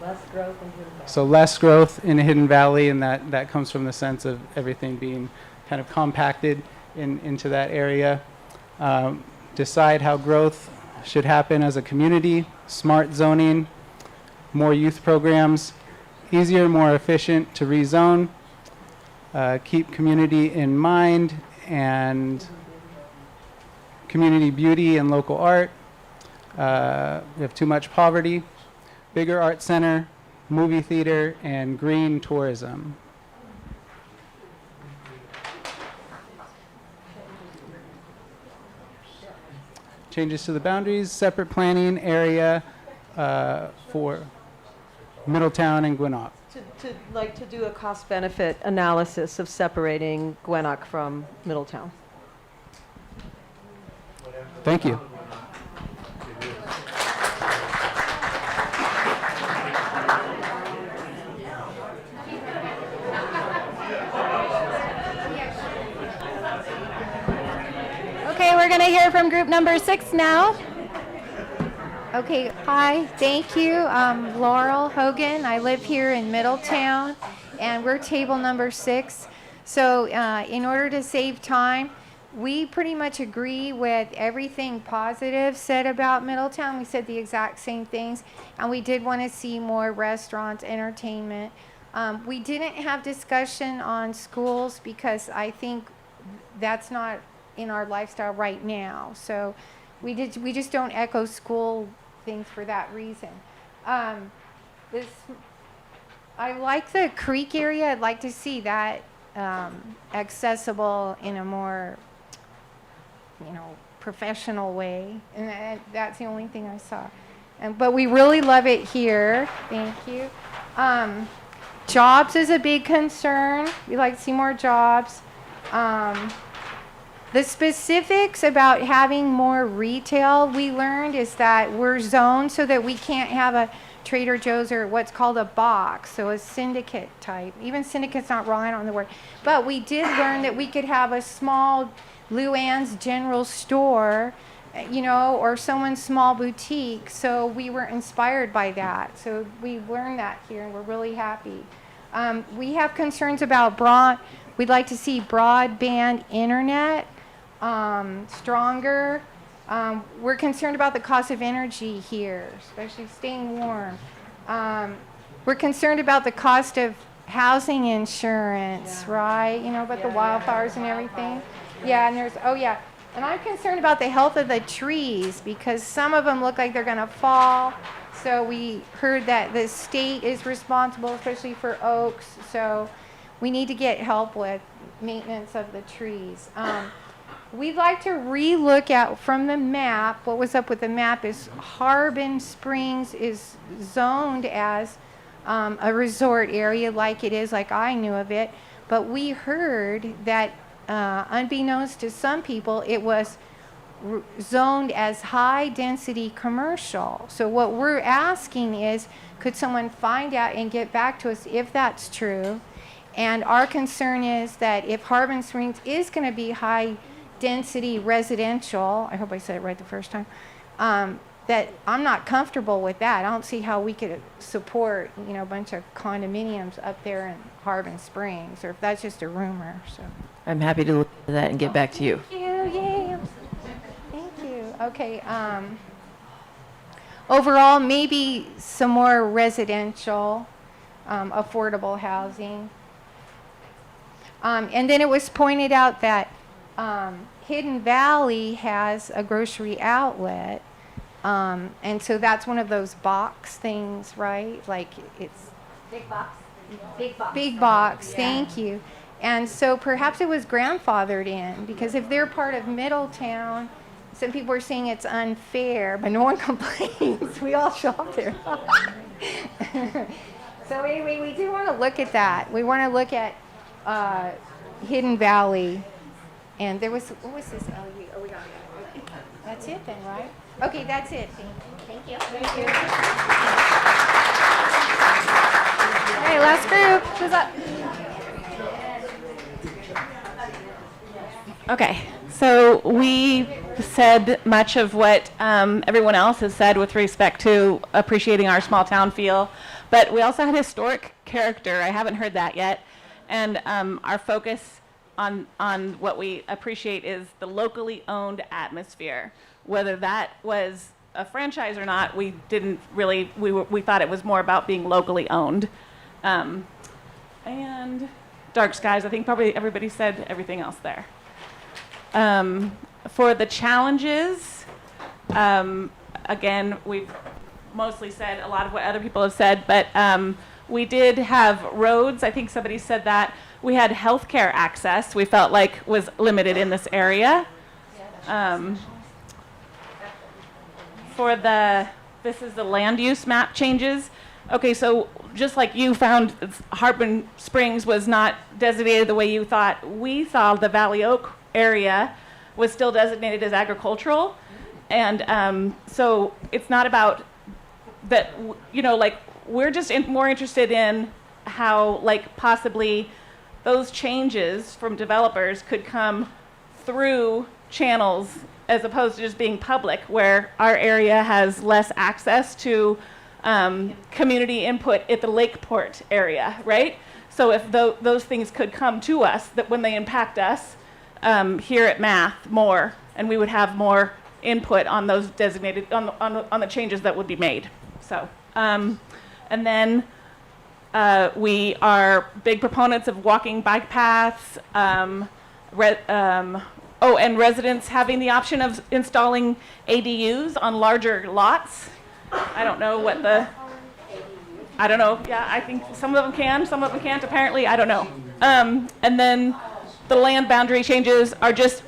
Less growth in Hidden Valley. So less growth in Hidden Valley, and that comes from the sense of everything being kind of compacted into that area. Decide how growth should happen as a community, smart zoning, more youth programs, easier, more efficient to rezone, keep community in mind, and community beauty and local art. We have too much poverty, bigger art center, movie theater, and green tourism. Changes to the boundaries, separate planning area for Middletown and Gwinnett. To do a cost-benefit analysis of separating Gwinnett from Middletown. Thank you. Okay, we're going to hear from group number 6 now. Okay, hi, thank you. I'm Laurel Hogan. I live here in Middletown, and we're table number 6. So in order to save time, we pretty much agree with everything positive said about Middletown. We said the exact same things, and we did want to see more restaurants, entertainment. We didn't have discussion on schools because I think that's not in our lifestyle right now. So we just don't echo school things for that reason. I like the creek area. I'd like to see that accessible in a more professional way, and that's the only thing I saw. But we really love it here. Thank you. Jobs is a big concern. We like to see more jobs. The specifics about having more retail, we learned, is that we're zoned so that we can't have a Trader Joe's or what's called a box, so a syndicate type. Even syndicate's not wrong, I don't know the word. But we did learn that we could have a small Luann's general store, or someone's small boutique. So we were inspired by that. So we learned that here, and we're really happy. We have concerns about we'd like to see broadband internet stronger. We're concerned about the cost of energy here, especially staying warm. We're concerned about the cost of housing insurance, right? About the wildfires and everything. Yeah, and I'm concerned about the health of the trees because some of them look like they're going to fall. So we heard that the state is responsible, especially for oaks. So we need to get help with maintenance of the trees. We'd like to re-look at from the map. What was up with the map is Harbin Springs is zoned as a resort area like it is, like I knew of it. But we heard that unbeknownst to some people, it was zoned as high-density commercial. So what we're asking is, could someone find out and get back to us if that's true? And our concern is that if Harbin Springs is going to be high-density residential, I hope I said it right the first time, that I'm not comfortable with that. I don't see how we could support, a bunch of condominiums up there in Harbin Springs, or if that's just a rumor. So I'm happy to look at that and get back to you. Thank you. Yay. Thank you. Okay. Overall, maybe some more residential, affordable housing. And then it was pointed out that Hidden Valley has a grocery outlet. And so that's one of those box things, right? Like it's Big box. big box, thank you. And so perhaps it was grandfathered in, because if they're part of Middletown, some people are saying it's unfair, but no one complains. We all shop there. So anyway, we do want to look at that. We want to look at Hidden Valley. And there was, what was this? Oh, we got it. Okay. That's it then, right? Okay, that's it. Thank you. Thank you. Okay, last group. Who's up? Okay, so we said much of what everyone else has said with respect to appreciating our small town feel, but we also had historic character. I haven't heard that yet. And our focus on what we appreciate is the locally owned atmosphere. Whether that was a franchise or not, we didn't really, we thought it was more about being locally owned. And dark skies, I think probably everybody said everything else there. For the challenges, again, we've mostly said a lot of what other people have said, but we did have roads. I think somebody said that. We had healthcare access we felt like was limited in this area. This is the land use map changes. Okay, so just like you found Harbin Springs was not designated the way you thought, we saw the Valley Oak area was still designated as agricultural. And so it's not about that, like we're just more interested in how like possibly those changes from developers could come through channels as opposed to just being public, where our area has less access to community input at the Lakeport area, right? So if those things could come to us, that when they impact us here at M.A.T.H more, and we would have more input on those designated, on the changes that would be made. So, and then we are big proponents of walking bike paths, and residents having the option of installing ADUs on larger lots. I don't know, yeah, I think some of them can, some of them can't, apparently, I don't know. And then the land boundary changes are just,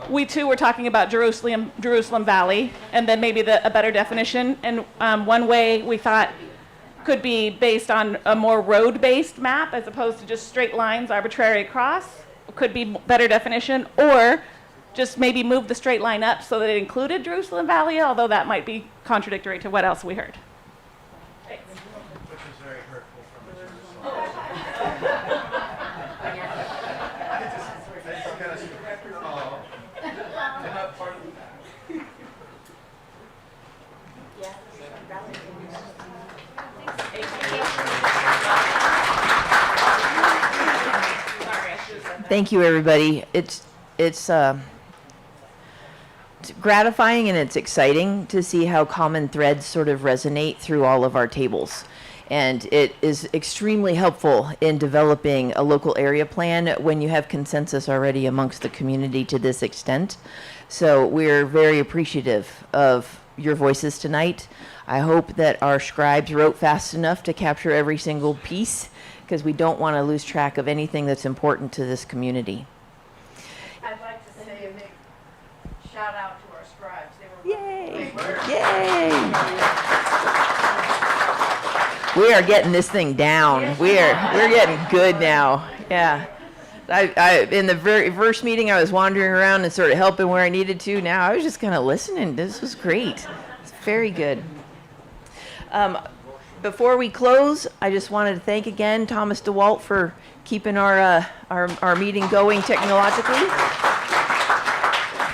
we too were talking about Jerusalem Valley, and then maybe a better definition. And one way we thought could be based on a more road-based map as opposed to just straight lines arbitrary across, could be better definition, or just maybe move the straight line up so that it included Jerusalem Valley, although that might be contradictory to what else we heard. Thanks. Which is very hurtful from Thank you, everybody. It's gratifying and it's exciting to see how common threads sort of resonate through all of our tables. And it is extremely helpful in developing a local area plan when you have consensus already amongst the community to this extent. So we're very appreciative of your voices tonight. I hope that our scribes wrote fast enough to capture every single piece, because we don't want to lose track of anything that's important to this community. I'd like to say a big shout out to our scribes. Yay! Yay! We are getting this thing down. We're getting good now. Yeah. I in the very first meeting, I was wandering around and sort of helping where I needed to. Now I was just kind of listening. This was great. It's very good. Before we close, I just wanted to thank again Thomas DeWalt for keeping our meeting going technologically.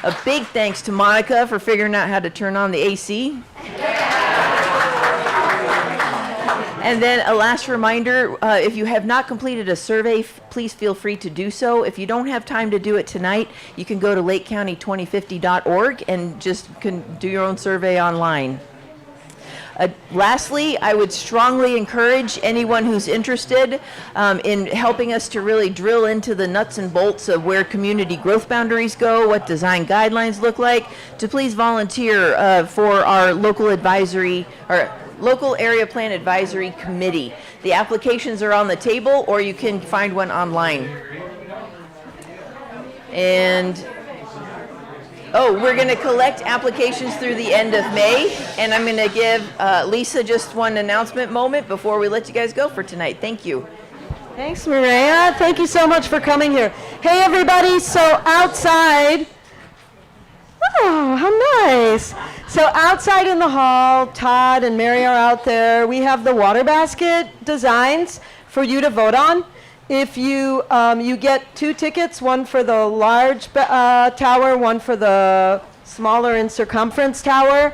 A big thanks to Monica for figuring out how to turn on the AC. And then a last reminder, if you have not completed a survey, please feel free to do so. If you don't have time to do it tonight, you can go to lakecounty2050.org and just do your own survey online. Lastly, I would strongly encourage anyone who's interested in helping us to really drill into the nuts and bolts of where community growth boundaries go, what design guidelines look like, to please volunteer for our local advisory, or Local Area Plan Advisory Committee. The applications are on the table, or you can find one online. And Oh, we're going to collect applications through the end of May, and I'm going to give Lisa just one announcement moment before we let you guys go for tonight. Thank you. Thanks, Maria. Thank you so much for coming here. Hey, everybody. So outside, oh, how nice. So outside in the hall, Todd and Mary are out there. We have the water basket designs for you to vote on. If you, you get 2 tickets, one for the large tower, one for the smaller in circumference tower.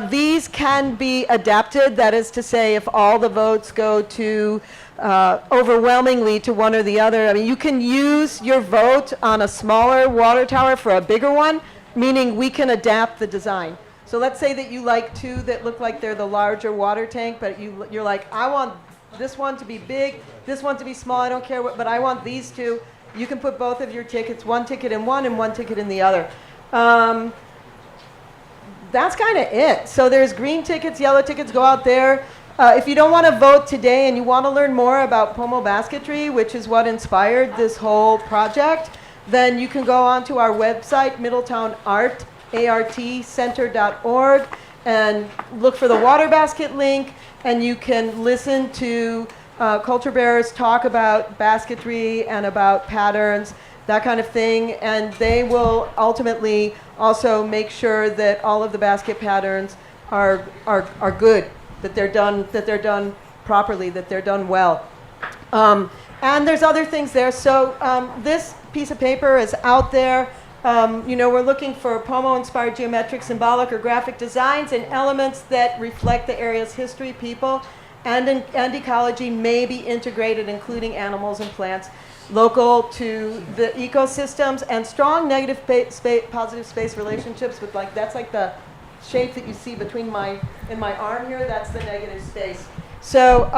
These can be adapted. That is to say, if all the votes go to overwhelmingly to one or the other, I mean, you can use your vote on a smaller water tower for a bigger one, meaning we can adapt the design. So let's say that you like 2 that look like they're the larger water tank, but you're like, I want this one to be big, this one to be small, I don't care what, but I want these 2. You can put both of your tickets, 1 ticket in one and 1 ticket in the other. That's kind of it. So there's green tickets, yellow tickets, go out there. If you don't want to vote today and you want to learn more about Pomo basketry, which is what inspired this whole project, then you can go onto our website, Middletown artcenter.org, and look for the water basket link, and you can listen to culture bearers talk about basketry and about patterns, that kind of thing, and they will ultimately also make sure that all of the basket patterns are good, that they're done properly, that they're done well. And there's other things there. So this piece of paper is out there. You know, we're looking for Pomo-inspired geometric, symbolic, or graphic designs and elements that reflect the area's history, people, and ecology may be integrated, including animals and plants, local to the ecosystems, and strong negative positive space relationships with, like, that's like the shape that you see between in my arm here, that's the negative space. So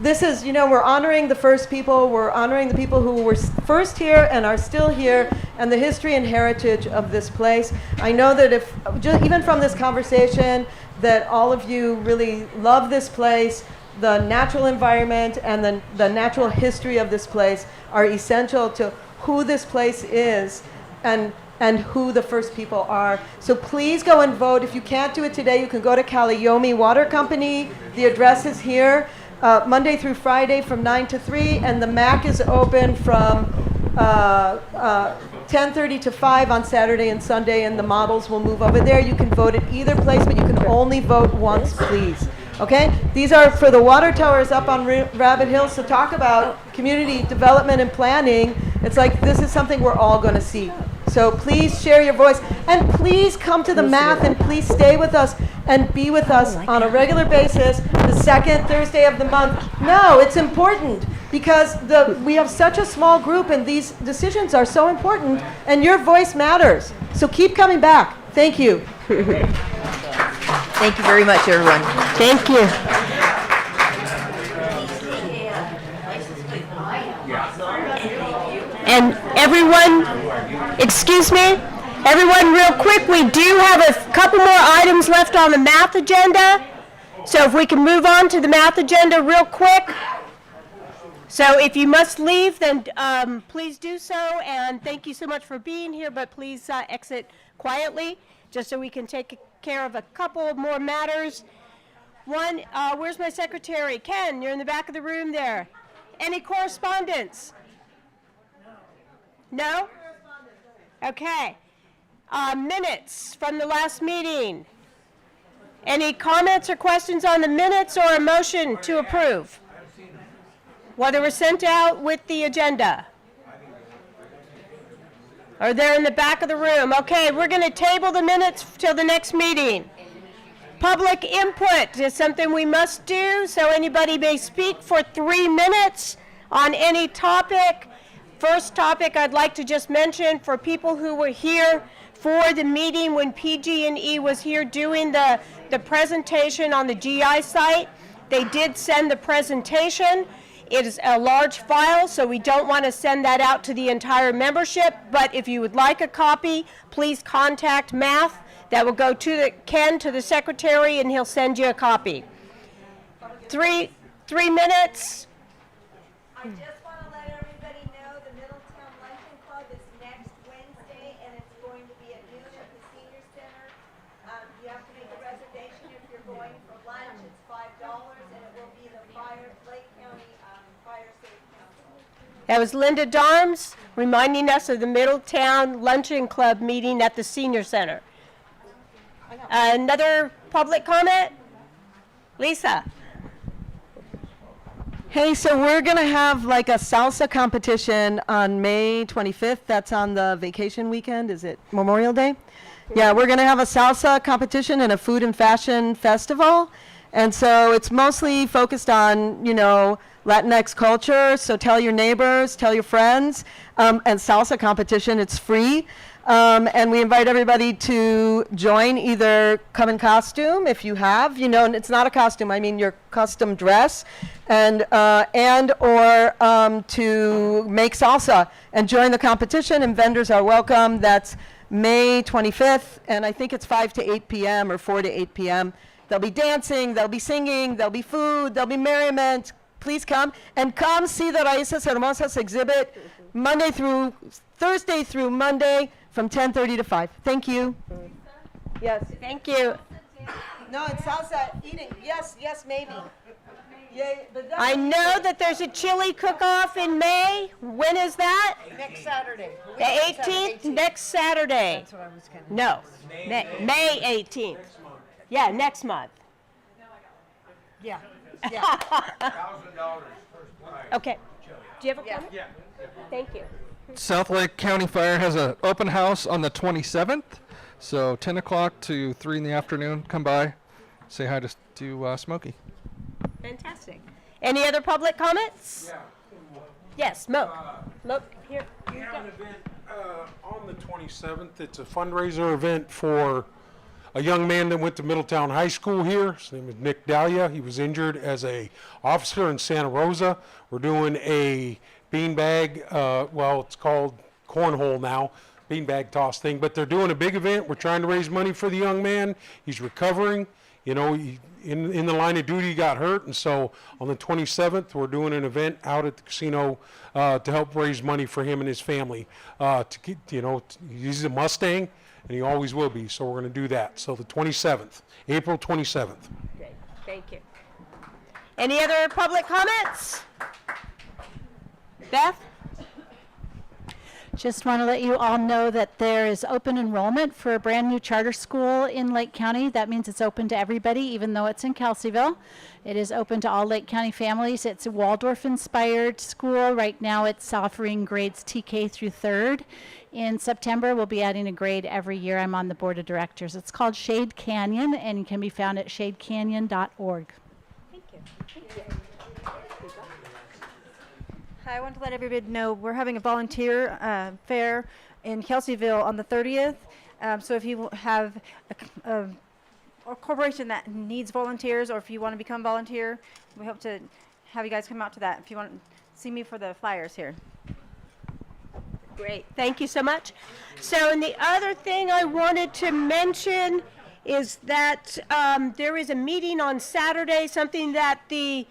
this is, you know, we're honoring the first people, we're honoring the people who were first here and are still here, and the history and heritage of this place. I know that if, even from this conversation, that all of you really love this place. The natural environment and the natural history of this place are essential to who this place is and who the first people are. So please go and vote. If you can't do it today, you can go to Kalayomi Water Company. The address is here, Monday through Friday from 9 to 3, and the MAC is open from 10:30 to 5 on Saturday and Sunday, and the models will move over there. You can vote at either place, but you can only vote once, please. Okay? These are for the water towers up on Rabbit Hill. So talk about community development and planning. It's like this is something we're all going to see. So please share your voice. And please come to the math, and please stay with us and be with us on a regular basis the second Thursday of the month. No, it's important because we have such a small group and these decisions are so important and your voice matters. So keep coming back. Thank you. Thank you very much, everyone. Thank you. And everyone, excuse me, everyone real quick, we do have a couple more items left on the math agenda. So if we can move on to the math agenda real quick. So if you must leave, then please do so. And thank you so much for being here, but please exit quietly, just so we can take care of a couple more matters. One, where's my secretary? Ken, you're in the back of the room there. Any correspondence? No? Okay. Minutes from the last meeting. Any comments or questions on the minutes or a motion to approve? Whether were sent out with the agenda. Or they're in the back of the room. Okay, we're going to table the minutes till the next meeting. Public input is something we must do, so anybody may speak for 3 minutes on any topic. First topic I'd like to just mention for people who were here for the meeting when PG&E was here doing the presentation on the GI site. They did send the presentation. It is a large file, so we don't want to send that out to the entire membership, but if you would like a copy, please contact Math. That will go to Ken, to the secretary, and he'll send you a copy. 3 minutes. I just want to let everybody know the Middletown Luncheon Club is next Wednesday, and it's going to be at noon at That was Linda Darms reminding us of the Middletown Luncheon Club meeting at the Senior Center. Another public comment? Lisa? Hey, so we're going to have like a salsa competition on May 25th. That's on the vacation weekend. Is it Memorial Day? Yeah, we're going to have a salsa competition and a food and fashion festival. And so it's mostly focused on, you know, Latinx culture. So tell your neighbors, tell your friends. And salsa competition, it's free. And we invite everybody to join, either come in costume if you have, you know, and it's not a costume, I mean your custom dress, and or to make salsa and join the competition, and vendors are welcome. That's May 25th, and I think it's 5 to 8 p.m. or 4 to 8 p.m. There'll be dancing, there'll be singing, there'll be food, there'll be merriment. Please come, and come see the Raíces Hermosas exhibit Thursday through Monday from 10:30 to 5. Thank you. Yes. Thank you. No, it's salsa eating. Yes, maybe. I know that there's a chili cook-off in May. When is that? Next Saturday. The 18th, next Saturday. That's what I was kind of. No, May 18th. Yeah, next month. Yeah. $1,000 first prize. Okay. Do you have a comment? Yeah. Thank you. South Lake County Fire has an open house on the 27th, so 10 o'clock to 3 in the afternoon. Come by, say hi to Smokey. Fantastic. Any other public comments? Yeah. Yes, Mo. Look, here. We have an event on the 27th. It's a fundraiser event for a young man that went to Middletown High School here. His name is Nick Dahlia. He was injured as a officer in Santa Rosa. We're doing a beanbag, well, it's called cornhole now, beanbag toss thing, but they're doing a big event. We're trying to raise money for the young man. He's recovering. You know, in the line of duty, he got hurt, and so on the 27th, we're doing an event out at the casino to help raise money for him and his family. He's a Mustang, and he always will be, so we're going to do that. So the 27th, April 27th. Great. Thank you. Any other public comments? Beth? Just want to let you all know that there is open enrollment for a brand new charter school in Lake County. That means it's open to everybody, even though it's in Kelseyville. It is open to all Lake County families. It's a Waldorf-inspired school. Right now it's offering grades TK through 3rd. In September, we'll be adding a grade every year. I'm on the board of directors. It's called Shade Canyon, and can be found at shadecanyon.org. Thank you. Thank you. I want to let everybody know we're having a volunteer fair in Kelseyville on the 30th. So if you have a corporation that needs volunteers, or if you want to become volunteer, we hope to have you guys come out to that. If you want to see me for the flyers here. Great. Thank you so much. So, and the other thing I wanted to mention is that there is a meeting on Saturday, something that the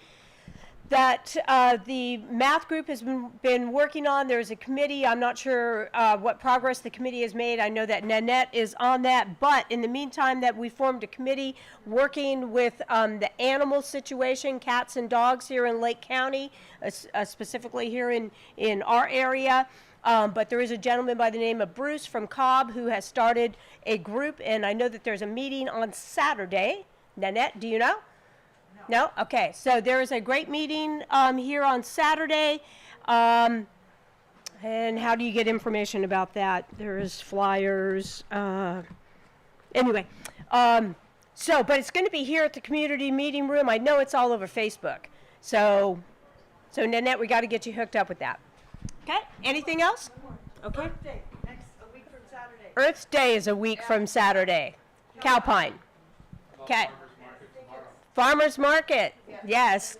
math group has been working on. There's a committee. I'm not sure what progress the committee has made. I know that Nanette is on that, but in the meantime that we formed a committee working with the animal situation, cats and dogs here in Lake County, specifically here in our area. But there is a gentleman by the name of Bruce from Cobb who has started a group, and I know that there's a meeting on Saturday. Nanette, do you know? No? Okay. So there is a great meeting here on Saturday. And how do you get information about that? There's flyers. Anyway. But it's going to be here at the community meeting room. I know it's all over Facebook. So Nanette, we got to get you hooked up with that. Okay. Anything else? Okay. Earth Day, a week from Saturday. Earth Day is a week from Saturday. Cowpine. Okay. Farmers Market, yes,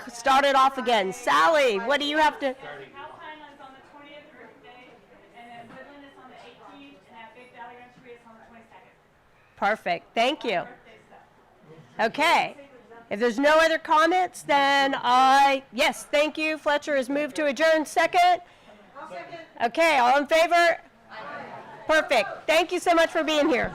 start it off again. Sally, what do you have to? Cowpine is on the 20th Earth Day, and then Woodland is on the 18th, and that big Valley Run tree is on the 22nd. Perfect, thank you. Okay, if there's no other comments, then yes, thank you. Fletcher has moved to adjourn. Second? Okay, all in favor? Perfect. Thank you so much for being here.